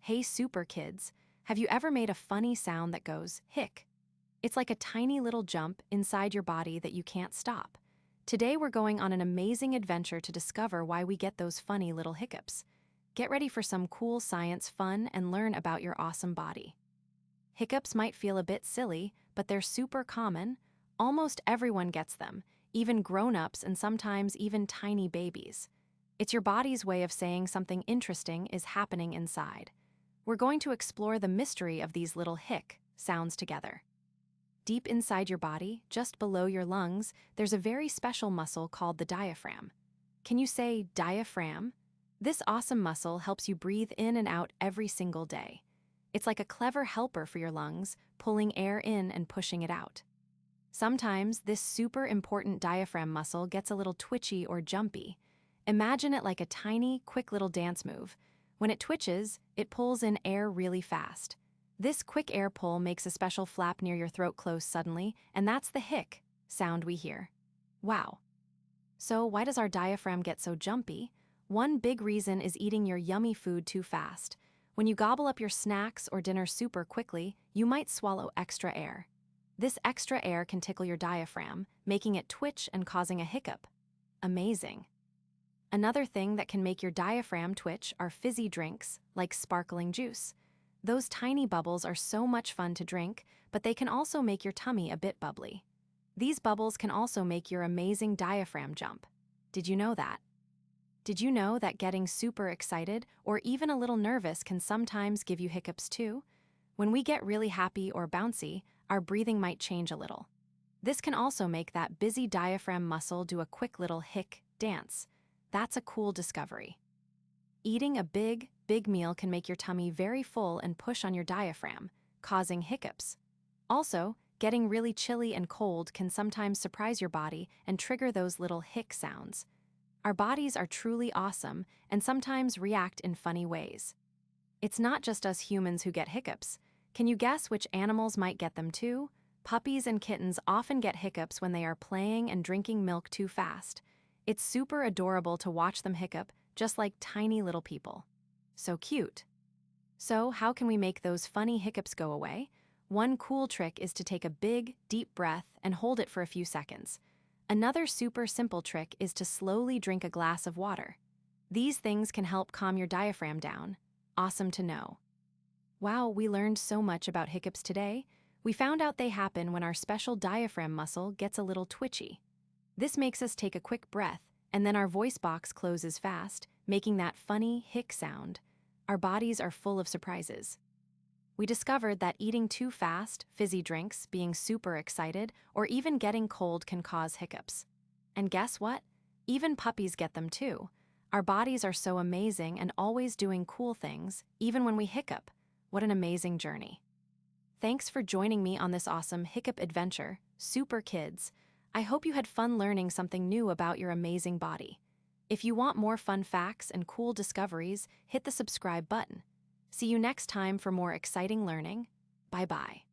Hey super kids, have you ever made a funny sound that goes hic? It's like a tiny little jump inside your body that you can't stop. Today we're going on an amazing adventure to discover why we get those funny little hiccups. Get ready for some cool science fun and learn about your awesome body. Hiccups might feel a bit silly, but they're super common. Almost everyone gets them, even grown-ups and sometimes even tiny babies. It's your body's way of saying something interesting is happening inside. We're going to explore the mystery of these little hic sounds together. Deep inside your body, just below your lungs, there's a very special muscle called the diaphragm. Can you say diaphragm? This awesome muscle helps you breathe in and out every single day. It's like a clever helper for your lungs, pulling air in and pushing it out. Sometimes this super important diaphragm muscle gets a little twitchy or jumpy. Imagine it like a tiny, quick little dance move. When it twitches, it pulls in air really fast. This quick air pull makes a special flap near your throat close suddenly, and that's the hic sound we hear. Wow. So why does our diaphragm get so jumpy? One big reason is eating your yummy food too fast. When you gobble up your snacks or dinner super quickly, you might swallow extra air. This extra air can tickle your diaphragm, making it twitch and causing a hiccup. Amazing. Another thing that can make your diaphragm twitch are fizzy drinks, like sparkling juice. Those tiny bubbles are so much fun to drink, but they can also make your tummy a bit bubbly. These bubbles can also make your amazing diaphragm jump. Did you know that? Did you know that getting super excited or even a little nervous can sometimes give you hiccups too? When we get really happy or bouncy, our breathing might change a little. This can also make that busy diaphragm muscle do a quick little hic dance. That's a cool discovery. Eating a big meal can make your tummy very full and push on your diaphragm, causing hiccups. Also, getting really chilly and cold can sometimes surprise your body and trigger those little hic sounds. Our bodies are truly awesome and sometimes react in funny ways. It's not just us humans who get hiccups. Can you guess which animals might get them too? Puppies and kittens often get hiccups when they are playing and drinking milk too fast. It's super adorable to watch them hiccup, just like tiny little people. So cute. So, how can we make those funny hiccups go away? One cool trick is to take a big, deep breath and hold it for a few seconds. Another super simple trick is to slowly drink a glass of water. These things can help calm your diaphragm down. Awesome to know. Wow, we learned so much about hiccups today. We found out they happen when our special diaphragm muscle gets a little twitchy. This makes us take a quick breath, and then our voice box closes fast, making that funny hic sound. Our bodies are full of surprises. We discovered that eating too fast, fizzy drinks, being super excited, or even getting cold can cause hiccups. And guess what? Even puppies get them too. Our bodies are so amazing and always doing cool things, even when we hiccup. What an amazing journey. Thanks for joining me on this awesome hiccup adventure, super kids. I hope you had fun learning something new about your amazing body. If you want more fun facts and cool discoveries, hit the subscribe button. See you next time for more exciting learning. Bye-bye.